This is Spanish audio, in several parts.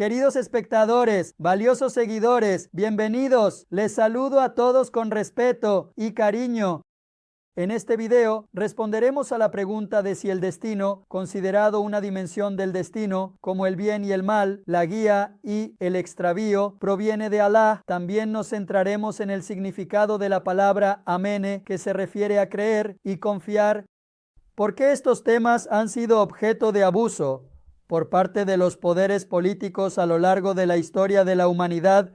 Queridos espectadores, valiosos seguidores, bienvenidos. Les saludo a todos con respeto y cariño. En este video responderemos a la pregunta de si el destino, considerado una dimensión del destino, como el bien y el mal, la guía y el extravío, proviene de Alá. También nos centraremos en el significado de la palabra amene, que se refiere a creer y confiar. ¿Por qué estos temas han sido objeto de abuso por parte de los poderes políticos a lo largo de la historia de la humanidad?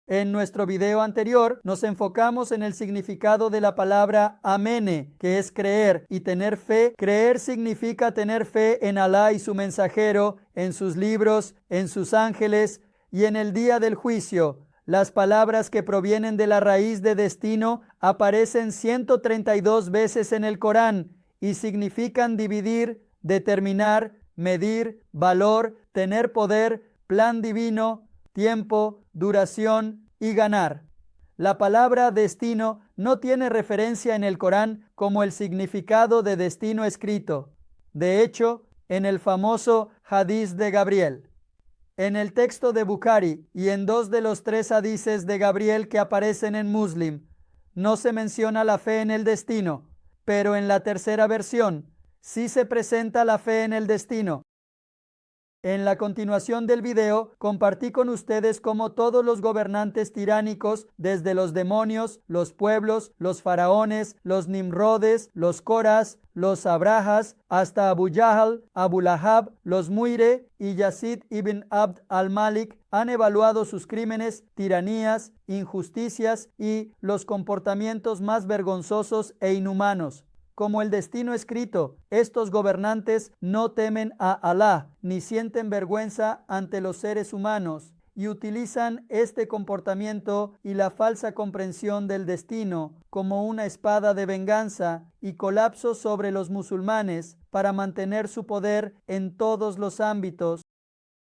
En nuestro video anterior nos enfocamos en el significado de la palabra amene, que es creer y tener fe. Creer significa tener fe en Alá y su mensajero, en sus libros, en sus ángeles y en el día del juicio. Las palabras que provienen de la raíz de destino aparecen 132 veces en el Corán y significan dividir, determinar, medir, valor, tener poder, plan divino, tiempo, duración y ganar. La palabra destino no tiene referencia en el Corán como el significado de destino escrito. De hecho, en el famoso Hadiz de Gabriel, en el texto de Bukhari y en 2 de los 3 hadices de Gabriel que aparecen en Muslim, no se menciona la fe en el destino, pero en la tercera versión sí se presenta la fe en el destino. En la continuación del video compartí con ustedes cómo todos los gobernantes tiránicos, desde los demonios, los pueblos, los faraones, los nimrodes, los coras, los abrajas, hasta Abu Jahl, Abu Lahab, los Muire y Yazid ibn Abd al-Malik, han evaluado sus crímenes, tiranías, injusticias y los comportamientos más vergonzosos e inhumanos. Como el destino escrito, estos gobernantes no temen a Alá, ni sienten vergüenza ante los seres humanos, y utilizan este comportamiento y la falsa comprensión del destino como una espada de venganza y colapso sobre los musulmanes para mantener su poder en todos los ámbitos.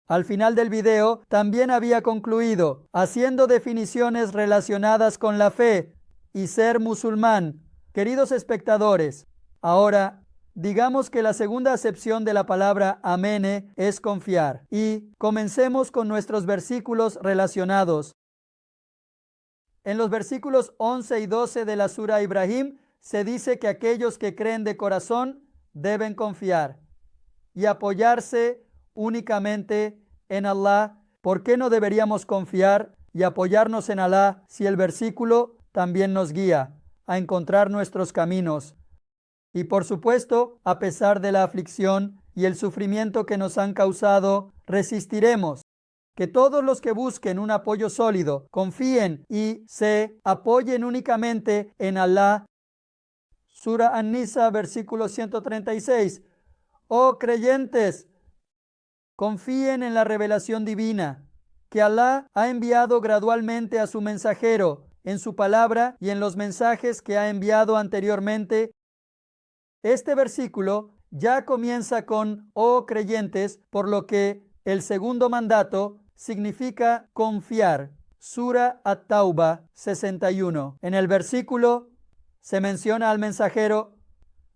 Al final del video también había concluido haciendo definiciones relacionadas con la fe y ser musulmán. Queridos espectadores, ahora digamos que la segunda acepción de la palabra amene es confiar, y comencemos con nuestros versículos relacionados. En los versículos 11 y 12 de la Sura Ibrahim se dice que aquellos que creen de corazón deben confiar y apoyarse únicamente en Alá. ¿Por qué no deberíamos confiar y apoyarnos en Alá si el versículo también nos guía a encontrar nuestros caminos? Y por supuesto, a pesar de la aflicción y el sufrimiento que nos han causado, resistiremos. Que todos los que busquen un apoyo sólido confíen y se apoyen únicamente en Alá. Sura An-Nisa, versículo 136. Oh creyentes, confíen en la revelación divina que Alá ha enviado gradualmente a su mensajero en su palabra y en los mensajes que ha enviado anteriormente. Este versículo ya comienza con oh creyentes, por lo que el segundo mandato significa confiar. Sura At-Tauba 61. En el versículo se menciona al mensajero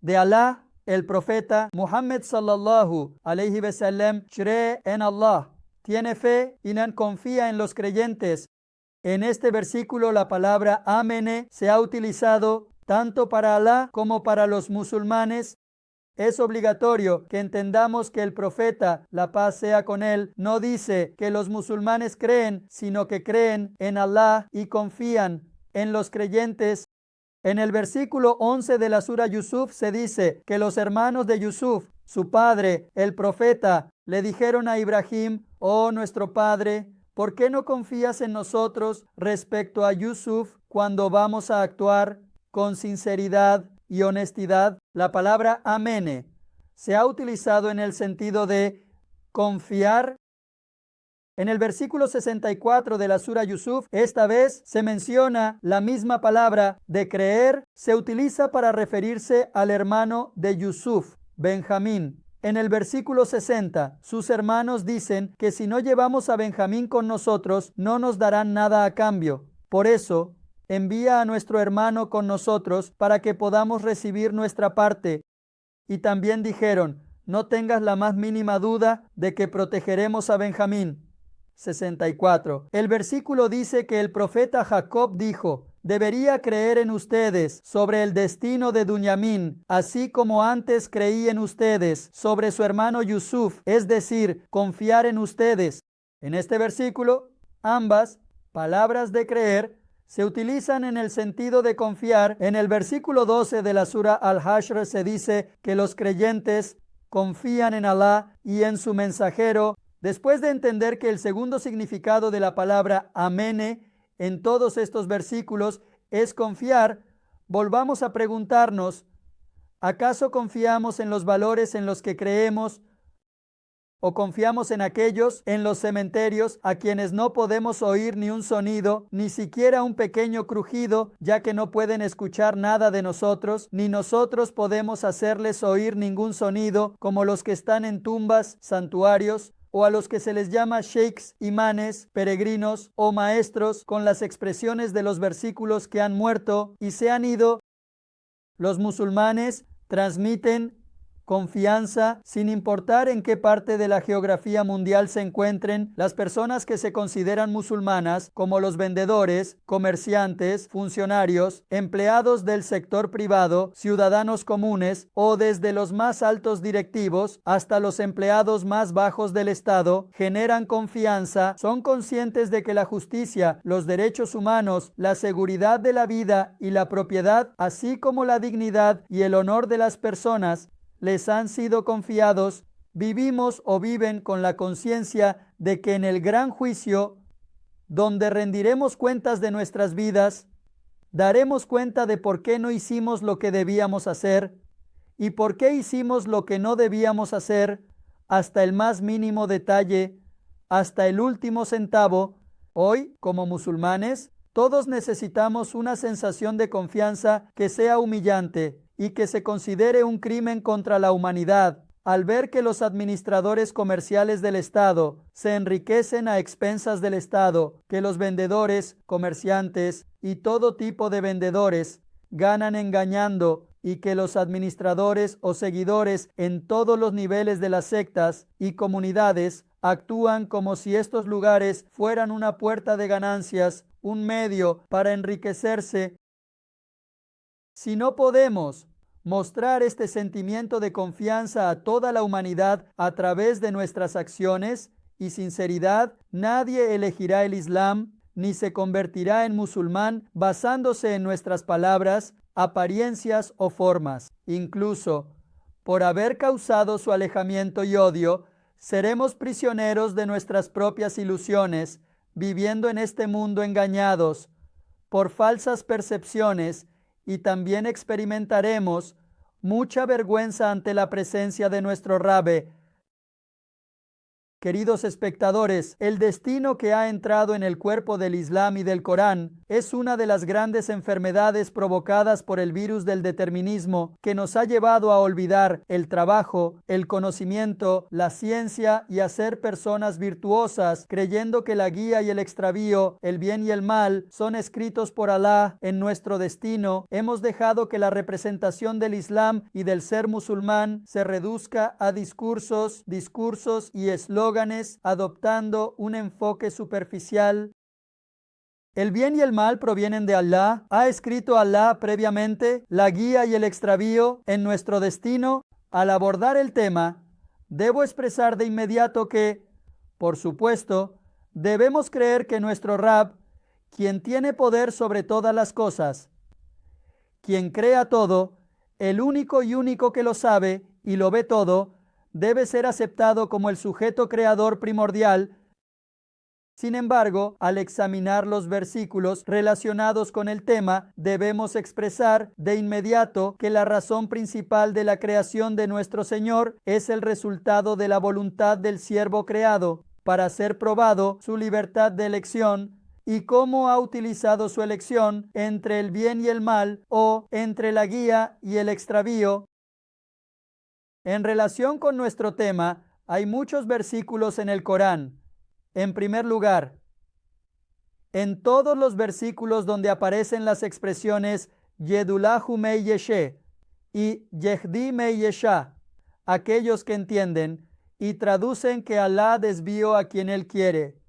de Alá, el profeta Muhammad sallallahu alayhi wa sallam, cree en Allah, tiene fe y no confía en los creyentes. En este versículo la palabra amene se ha utilizado tanto para Alá como para los musulmanes. Es obligatorio que entendamos que el profeta, la paz sea con él, no dice que los musulmanes creen, sino que creen en Alá y confían en los creyentes. En el versículo 11 de la Sura Yusuf se dice que los hermanos de Yusuf, su padre, el profeta, le dijeron a Ibrahim: oh nuestro padre, ¿por qué no confías en nosotros respecto a Yusuf cuando vamos a actuar con sinceridad y honestidad? La palabra amene se ha utilizado en el sentido de confiar. En el versículo 64 de la Sura Yusuf, esta vez se menciona la misma palabra de creer, se utiliza para referirse al hermano de Yusuf, Benjamín. En el versículo 60, sus hermanos dicen que si no llevamos a Benjamín con nosotros, no nos darán nada a cambio. Por eso, envía a nuestro hermano con nosotros para que podamos recibir nuestra parte. Y también dijeron: no tengas la más mínima duda de que protegeremos a Benjamín. 64. El versículo dice que el profeta Jacob dijo: debería creer en ustedes sobre el destino de Dunyamín, así como antes creí en ustedes sobre su hermano Yusuf, es decir, confiar en ustedes. En este versículo, ambas palabras de creer se utilizan en el sentido de confiar. En el versículo 12 de la Sura Al-Hashr se dice que los creyentes confían en Alá y en su mensajero. Después de entender que el segundo significado de la palabra amene en todos estos versículos es confiar, volvamos a preguntarnos: ¿acaso confiamos en los valores en los que creemos o confiamos en aquellos en los cementerios a quienes no podemos oír ni un sonido, ni siquiera un pequeño crujido, ya que no pueden escuchar nada de nosotros, ni nosotros podemos hacerles oír ningún sonido, como los que están en tumbas, santuarios, o a los que se les llama sheikhs, imanes, peregrinos o maestros, con las expresiones de los versículos que han muerto y se han ido? Los musulmanes transmiten confianza sin importar en qué parte de la geografía mundial se encuentren. Las personas que se consideran musulmanas, como los vendedores, comerciantes, funcionarios, empleados del sector privado, ciudadanos comunes o desde los más altos directivos hasta los empleados más bajos del Estado, generan confianza, son conscientes de que la justicia, los derechos humanos, la seguridad de la vida y la propiedad, así como la dignidad y el honor de las personas, les han sido confiados. Vivimos o viven con la conciencia de que en el gran juicio, donde rendiremos cuentas de nuestras vidas, daremos cuenta de por qué no hicimos lo que debíamos hacer y por qué hicimos lo que no debíamos hacer, hasta el más mínimo detalle, hasta el último centavo. Hoy, como musulmanes, todos necesitamos una sensación de confianza que sea humillante y que se considere un crimen contra la humanidad, al ver que los administradores comerciales del Estado se enriquecen a expensas del Estado, que los vendedores, comerciantes y todo tipo de vendedores ganan engañando, y que los administradores o seguidores en todos los niveles de las sectas y comunidades actúan como si estos lugares fueran una puerta de ganancias, un medio para enriquecerse. Si no podemos mostrar este sentimiento de confianza a toda la humanidad a través de nuestras acciones y sinceridad, nadie elegirá el Islam ni se convertirá en musulmán basándose en nuestras palabras, apariencias o formas. Incluso por haber causado su alejamiento y odio, seremos prisioneros de nuestras propias ilusiones, viviendo en este mundo engañados por falsas percepciones, y también experimentaremos mucha vergüenza ante la presencia de nuestro Rabbe. Queridos espectadores, el destino que ha entrado en el cuerpo del Islam y del Corán es una de las grandes enfermedades provocadas por el virus del determinismo que nos ha llevado a olvidar el trabajo, el conocimiento, la ciencia y a ser personas virtuosas, creyendo que la guía y el extravío, el bien y el mal son escritos por Alá en nuestro destino. Hemos dejado que la representación del Islam y del ser musulmán se reduzca a discursos y eslóganes, adoptando un enfoque superficial. El bien y el mal provienen de Alá. ¿Ha escrito Alá previamente la guía y el extravío en nuestro destino? Al abordar el tema, debo expresar de inmediato que, por supuesto, debemos creer que nuestro Rab, quien tiene poder sobre todas las cosas, quien crea todo, el único que lo sabe y lo ve todo, debe ser aceptado como el sujeto creador primordial. Sin embargo, al examinar los versículos relacionados con el tema, debemos expresar de inmediato que la razón principal de la creación de nuestro Señor es el resultado de la voluntad del siervo creado, para ser probado su libertad de elección y cómo ha utilizado su elección entre el bien y el mal, o entre la guía y el extravío. En relación con nuestro tema, hay muchos versículos en el Corán. En primer lugar, en todos los versículos donde aparecen las expresiones Yedullahu mey yeshe y Yehdi mey yesha, aquellos que entienden y traducen que Alá desvió a quien Él quiere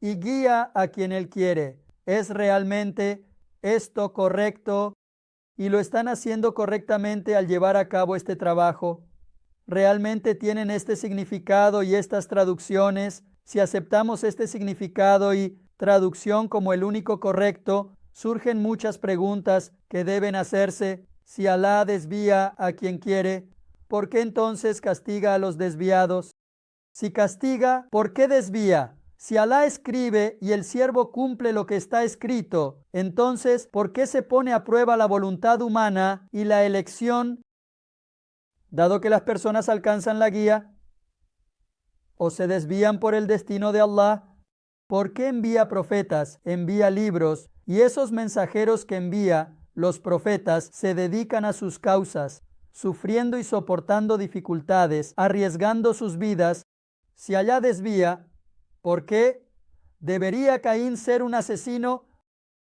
y guía a quien Él quiere. ¿Es realmente esto correcto? ¿Y lo están haciendo correctamente al llevar a cabo este trabajo? ¿Realmente tienen este significado y estas traducciones? Si aceptamos este significado y traducción como el único correcto, surgen muchas preguntas que deben hacerse. Si Alá desvía a quien quiere, ¿por qué entonces castiga a los desviados? Si castiga, ¿por qué desvía? Si Alá escribe y el siervo cumple lo que está escrito, entonces, ¿por qué se pone a prueba la voluntad humana y la elección, dado que las personas alcanzan la guía o se desvían por el destino de Allah? ¿Por qué envía profetas, envía libros, y esos mensajeros que envía, los profetas, se dedican a sus causas, sufriendo y soportando dificultades, arriesgando sus vidas? Si Alá desvía, ¿por qué debería Caín ser un asesino?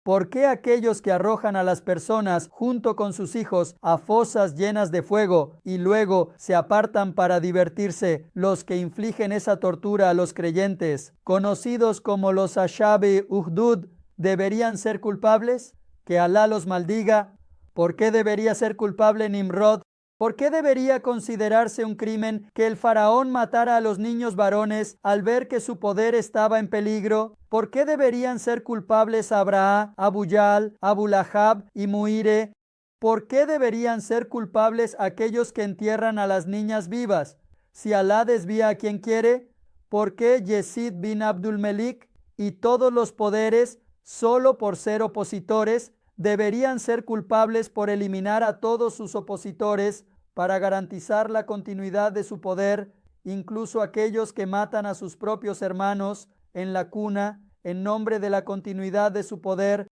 ¿Por qué aquellos que arrojan a las personas junto con sus hijos a fosas llenas de fuego y luego se apartan para divertirse, los que infligen esa tortura a los creyentes, conocidos como los Ashabi Uhdud, deberían ser culpables? Que Alá los maldiga. ¿Por qué debería ser culpable Nimrod? ¿Por qué debería considerarse un crimen que el faraón matara a los niños varones al ver que su poder estaba en peligro? ¿Por qué deberían ser culpables Abraha, Abu Yal, Abu Lahab y Muire? ¿Por qué deberían ser culpables aquellos que entierran a las niñas vivas? Si Alá desvía a quien quiere, ¿por qué Yezid bin Abdul Melik y todos los poderes, solo por ser opositores, deberían ser culpables por eliminar a todos sus opositores para garantizar la continuidad de su poder, incluso aquellos que matan a sus propios hermanos en la cuna en nombre de la continuidad de su poder?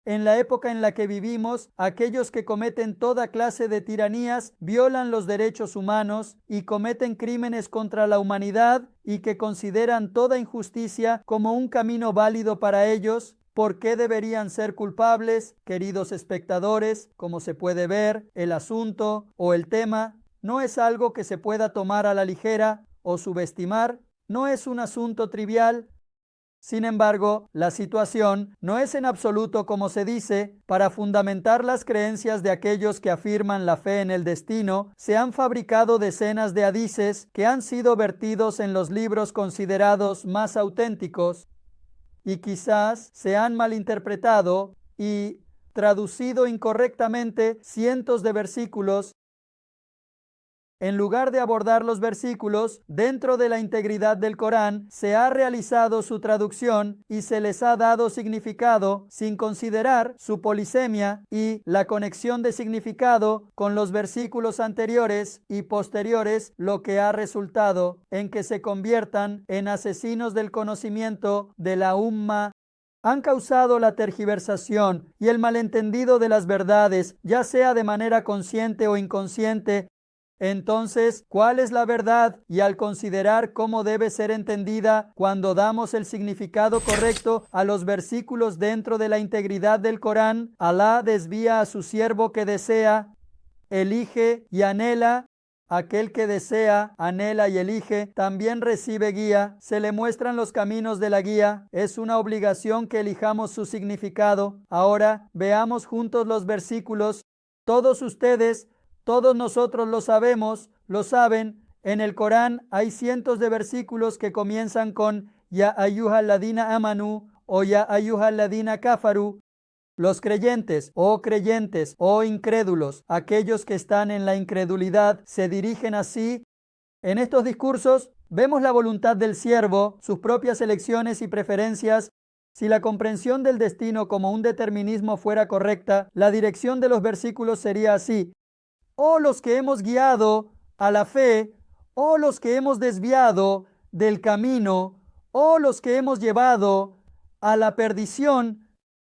En la época en la que vivimos, aquellos que cometen toda clase de tiranías, violan los derechos humanos y cometen crímenes contra la humanidad y que consideran toda injusticia como un camino válido para ellos, ¿por qué deberían ser culpables? Queridos espectadores, como se puede ver, el asunto o el tema no es algo que se pueda tomar a la ligera o subestimar, no es un asunto trivial. Sin embargo, la situación no es en absoluto como se dice. Para fundamentar las creencias de aquellos que afirman la fe en el destino, se han fabricado decenas de hadices que han sido vertidos en los libros considerados más auténticos y quizás se han malinterpretado y traducido incorrectamente cientos de versículos. En lugar de abordar los versículos dentro de la integridad del Corán, se ha realizado su traducción y se les ha dado significado sin considerar su polisemia y la conexión de significado con los versículos anteriores y posteriores, lo que ha resultado en que se conviertan en asesinos del conocimiento de la umma. Han causado la tergiversación y el malentendido de las verdades, ya sea de manera consciente o inconsciente. Entonces, ¿cuál es la verdad? Y al considerar cómo debe ser entendida, cuando damos el significado correcto a los versículos dentro de la integridad del Corán, Alá desvía a su siervo que desea, elige y anhela. Aquel que desea, anhela y elige, también recibe guía. Se le muestran los caminos de la guía. Es una obligación que elijamos su significado. Ahora, veamos juntos los versículos. Todos ustedes, todos nosotros lo sabemos, lo saben. En el Corán hay cientos de versículos que comienzan con Ya ayyuhal ladina amanu o Ya ayyuhal ladina kafaru. Los creyentes o incrédulos, aquellos que están en la incredulidad, se dirigen así. En estos discursos vemos la voluntad del siervo, sus propias elecciones y preferencias. Si la comprensión del destino como un determinismo fuera correcta, la dirección de los versículos sería así: o los que hemos guiado a la fe, o los que hemos desviado del camino, o los que hemos llevado a la perdición.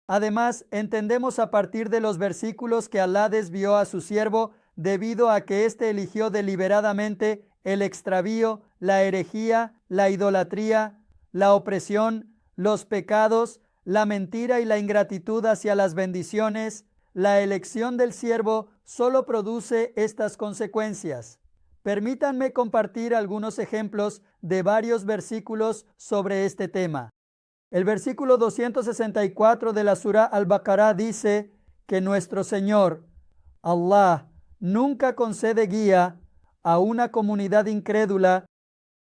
Además, entendemos a partir de los versículos que Alá desvió a su siervo debido a que éste eligió deliberadamente el extravío, la herejía, la idolatría, la opresión, los pecados, la mentira y la ingratitud hacia las bendiciones. La elección del siervo solo produce estas consecuencias. Permítanme compartir algunos ejemplos de varios versículos sobre este tema. El versículo 264 de la Surah Al-Baqarah dice que nuestro Señor, Allah, nunca concede guía a una comunidad incrédula.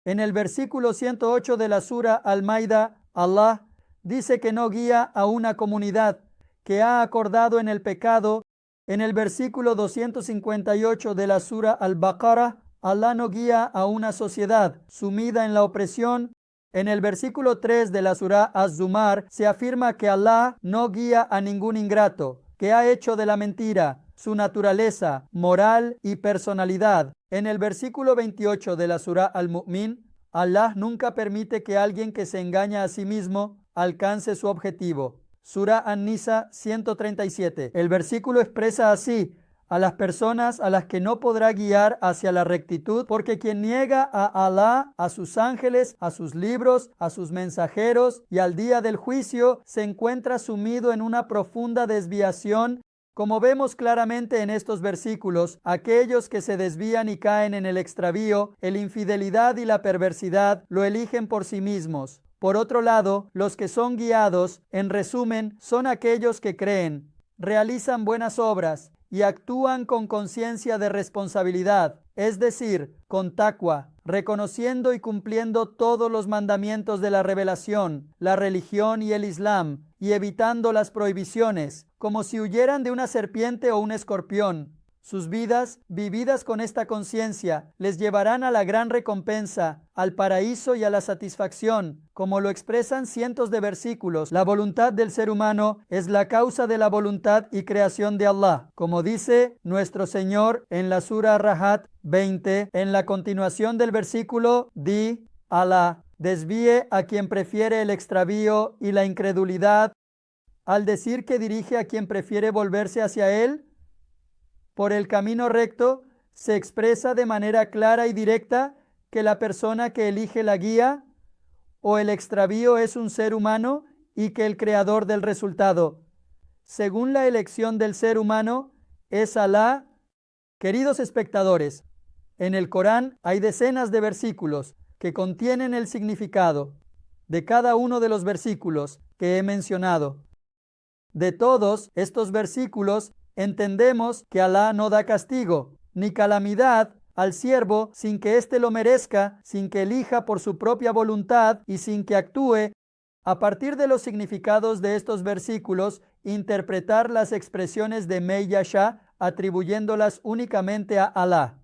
En el versículo 108 de la Surah Al-Maida, Allah dice que no guía a una comunidad que ha acordado en el pecado. En el versículo 258 de la Surah Al-Baqarah, Allah no guía a una sociedad sumida en la opresión. En el versículo 3 de la Surah Az-Zumar se afirma que Allah no guía a ningún ingrato, que ha hecho de la mentira su naturaleza, moral y personalidad. En el versículo 28 de la Surah Al-Mu'min, Allah nunca permite que alguien que se engaña a sí mismo alcance su objetivo. Surah An-Nisa 137. El versículo expresa así a las personas a las que no podrá guiar hacia la rectitud, porque quien niega a Allah, a sus ángeles, a sus libros, a sus mensajeros y al día del juicio, se encuentra sumido en una profunda desviación. Como vemos claramente en estos versículos, aquellos que se desvían y caen en el extravío, la infidelidad y la perversidad, lo eligen por sí mismos. Por otro lado, los que son guiados, en resumen, son aquellos que creen, realizan buenas obras y actúan con conciencia de responsabilidad, es decir, con taqwa, reconociendo y cumpliendo todos los mandamientos de la revelación, la religión y el Islam, y evitando las prohibiciones, como si huyeran de una serpiente o un escorpión. Sus vidas, vividas con esta conciencia, les llevarán a la gran recompensa, al paraíso y a la satisfacción. Como lo expresan cientos de versículos, la voluntad del ser humano es la causa de la voluntad y creación de Allah. Como dice nuestro Señor en la Surah Rahat 20, en la continuación del versículo, di, Allah desvíe a quien prefiere el extravío y la incredulidad, al decir que dirige a quien prefiere volverse hacia Él por el camino recto, se expresa de manera clara y directa que la persona que elige la guía o el extravío es un ser humano y que el creador del resultado, según la elección del ser humano, es Alá. Queridos espectadores, en el Corán hay decenas de versículos que contienen el significado de cada uno de los versículos que he mencionado. De todos estos versículos, entendemos que Alá no da castigo ni calamidad al siervo sin que éste lo merezca, sin que elija por su propia voluntad y sin que actúe. A partir de los significados de estos versículos, interpretar las expresiones de May Yasha atribuyéndolas únicamente a Alá,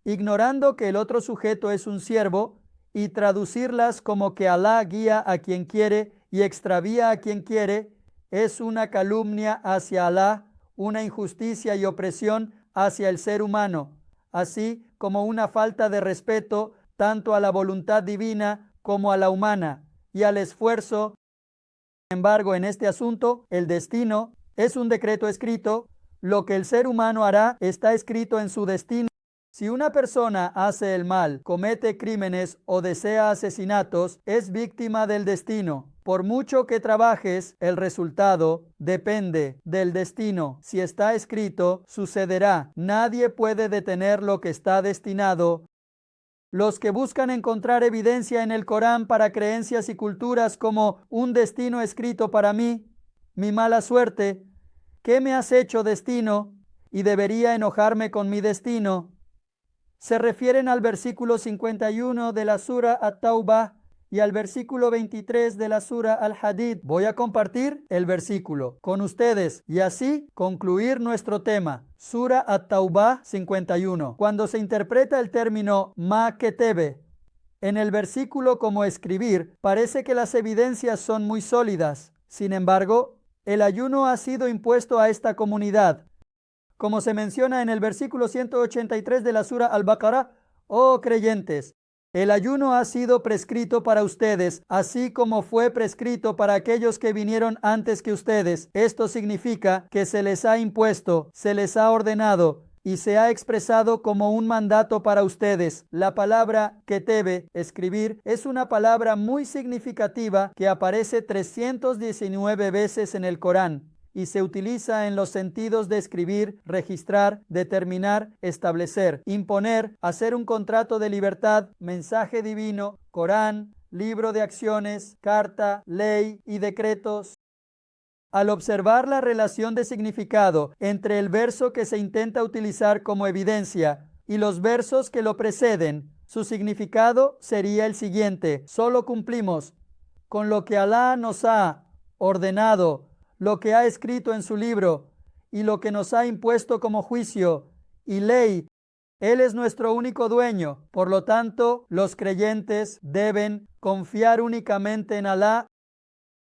ignorando que el otro sujeto es un siervo, y traducirlas como que Alá guía a quien quiere y extravía a quien quiere, es una calumnia hacia Alá, una injusticia y opresión hacia el ser humano, así como una falta de respeto tanto a la voluntad divina como a la humana y al esfuerzo. Sin embargo, en este asunto, el destino es un decreto escrito. Lo que el ser humano hará está escrito en su destino. Si una persona hace el mal, comete crímenes o desea asesinatos, es víctima del destino. Por mucho que trabajes, el resultado depende del destino. Si está escrito, sucederá. Nadie puede detener lo que está destinado. Los que buscan encontrar evidencia en el Corán para creencias y culturas como un destino escrito para mí, mi mala suerte, ¿qué me has hecho destino? Y debería enojarme con mi destino. Se refieren al versículo 51 de la Surah At-Taubah y al versículo 23 de la Surah Al-Hadid. Voy a compartir el versículo con ustedes y así concluir nuestro tema. Surah At-Taubah 51. Cuando se interpreta el término ma ketebe en el versículo como escribir, parece que las evidencias son muy sólidas. Sin embargo, el ayuno ha sido impuesto a esta comunidad. Como se menciona en el versículo 183 de la Surah Al-Baqarah, oh creyentes, el ayuno ha sido prescrito para ustedes, así como fue prescrito para aquellos que vinieron antes que ustedes. Esto significa que se les ha impuesto, se les ha ordenado y se ha expresado como un mandato para ustedes. La palabra ketebe, escribir, es una palabra muy significativa que aparece 319 veces en el Corán y se utiliza en los sentidos de escribir, registrar, determinar, establecer, imponer, hacer un contrato de libertad, mensaje divino, Corán, libro de acciones, carta, ley y decretos. Al observar la relación de significado entre el verso que se intenta utilizar como evidencia y los versos que lo preceden, su significado sería el siguiente: solo cumplimos con lo que Alá nos ha ordenado, lo que ha escrito en su libro y lo que nos ha impuesto como juicio y ley. Él es nuestro único dueño. Por lo tanto, los creyentes deben confiar únicamente en Alá.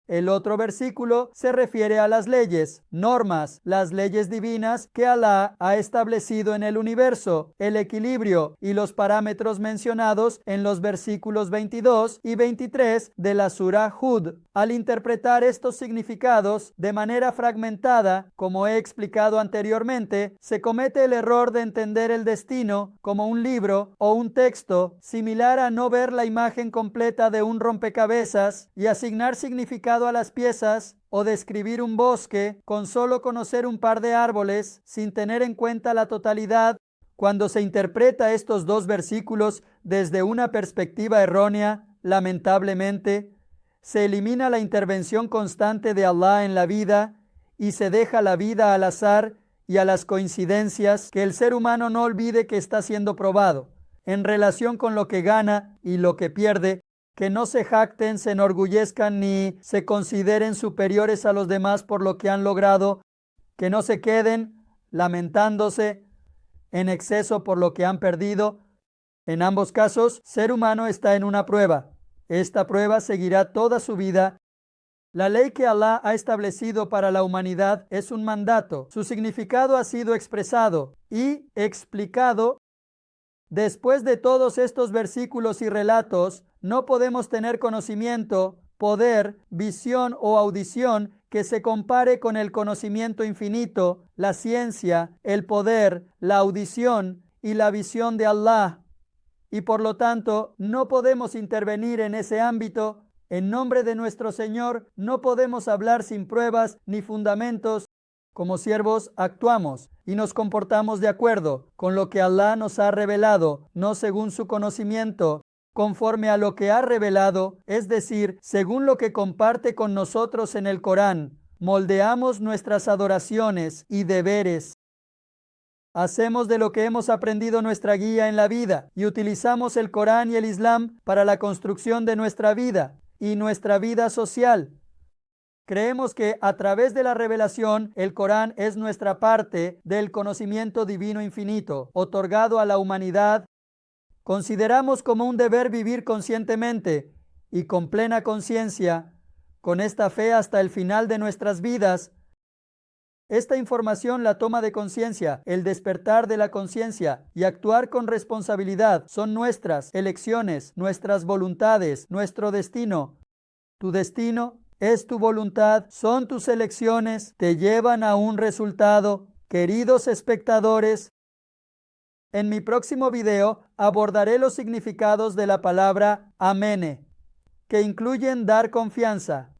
El otro versículo se refiere a las leyes, normas, las leyes divinas que Alá ha establecido en el universo, el equilibrio y los parámetros mencionados en los versículos 22 y 23 de la Sura Hud. Al interpretar estos significados de manera fragmentada, como he explicado anteriormente, se comete el error de entender el destino como un libro o un texto, similar a no ver la imagen completa de un rompecabezas y asignar significado a las piezas, o describir un bosque con solo conocer un par de árboles sin tener en cuenta la totalidad. Cuando se interpreta estos dos versículos desde una perspectiva errónea, lamentablemente, se elimina la intervención constante de Allah en la vida y se deja la vida al azar y a las coincidencias. Que el ser humano no olvide que está siendo probado en relación con lo que gana y lo que pierde, que no se jacten, se enorgullezcan ni se consideren superiores a los demás por lo que han logrado, que no se queden lamentándose en exceso por lo que han perdido. En ambos casos, ser humano está en una prueba. Esta prueba seguirá toda su vida. La ley que Alá ha establecido para la humanidad es un mandato. Su significado ha sido expresado y explicado. Después de todos estos versículos y relatos, no podemos tener conocimiento, poder, visión o audición que se compare con el conocimiento infinito, la ciencia, el poder, la audición y la visión de Allah. Y por lo tanto, no podemos intervenir en ese ámbito. En nombre de nuestro Señor, no podemos hablar sin pruebas ni fundamentos. Como siervos actuamos y nos comportamos de acuerdo con lo que Allah nos ha revelado, no según su conocimiento, conforme a lo que ha revelado, es decir, según lo que comparte con nosotros en el Corán. Moldeamos nuestras adoraciones y deberes. Hacemos de lo que hemos aprendido nuestra guía en la vida y utilizamos el Corán y el Islam para la construcción de nuestra vida y nuestra vida social. Creemos que a través de la revelación, el Corán es nuestra parte del conocimiento divino infinito, otorgado a la humanidad. Consideramos como un deber vivir conscientemente y con plena conciencia, con esta fe hasta el final de nuestras vidas. Esta información, la toma de conciencia, el despertar de la conciencia y actuar con responsabilidad son nuestras elecciones, nuestras voluntades, nuestro destino. Tu destino es tu voluntad, son tus elecciones, te llevan a un resultado. Queridos espectadores, en mi próximo video abordaré los significados de la palabra amene, que incluyen dar confianza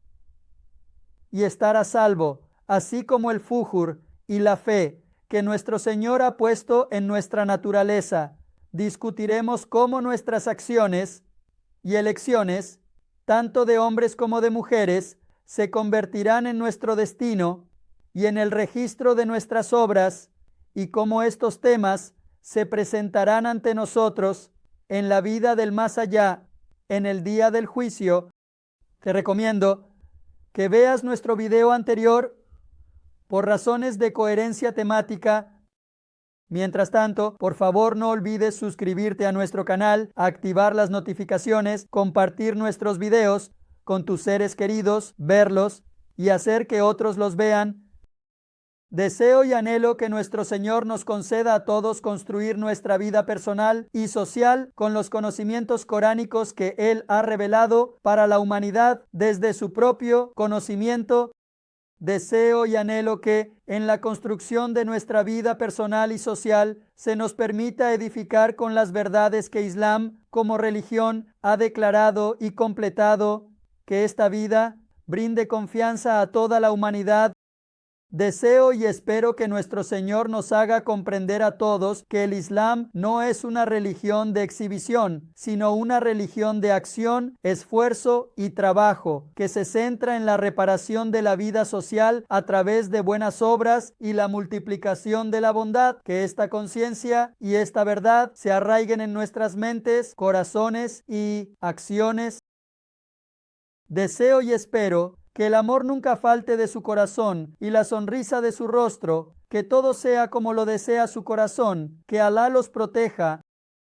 y estar a salvo, así como el fujur y la fe que nuestro Señor ha puesto en nuestra naturaleza. Discutiremos cómo nuestras acciones y elecciones, tanto de hombres como de mujeres, se convertirán en nuestro destino y en el registro de nuestras obras, y cómo estos temas se presentarán ante nosotros en la vida del más allá, en el día del juicio. Te recomiendo que veas nuestro video anterior por razones de coherencia temática. Mientras tanto, por favor no olvides suscribirte a nuestro canal, activar las notificaciones, compartir nuestros videos con tus seres queridos, verlos y hacer que otros los vean. Deseo y anhelo que nuestro Señor nos conceda a todos construir nuestra vida personal y social con los conocimientos coránicos que Él ha revelado para la humanidad desde su propio conocimiento. Deseo y anhelo que en la construcción de nuestra vida personal y social se nos permita edificar con las verdades que Islam como religión ha declarado y completado, que esta vida brinde confianza a toda la humanidad, Deseo y espero que nuestro Señor nos haga comprender a todos que el Islam no es una religión de exhibición, sino una religión de acción, esfuerzo y trabajo, que se centra en la reparación de la vida social a través de buenas obras y la multiplicación de la bondad. Que esta conciencia y esta verdad se arraiguen en nuestras mentes, corazones y acciones. Deseo y espero que el amor nunca falte de su corazón y la sonrisa de su rostro, que todo sea como lo desea su corazón, que Alá los proteja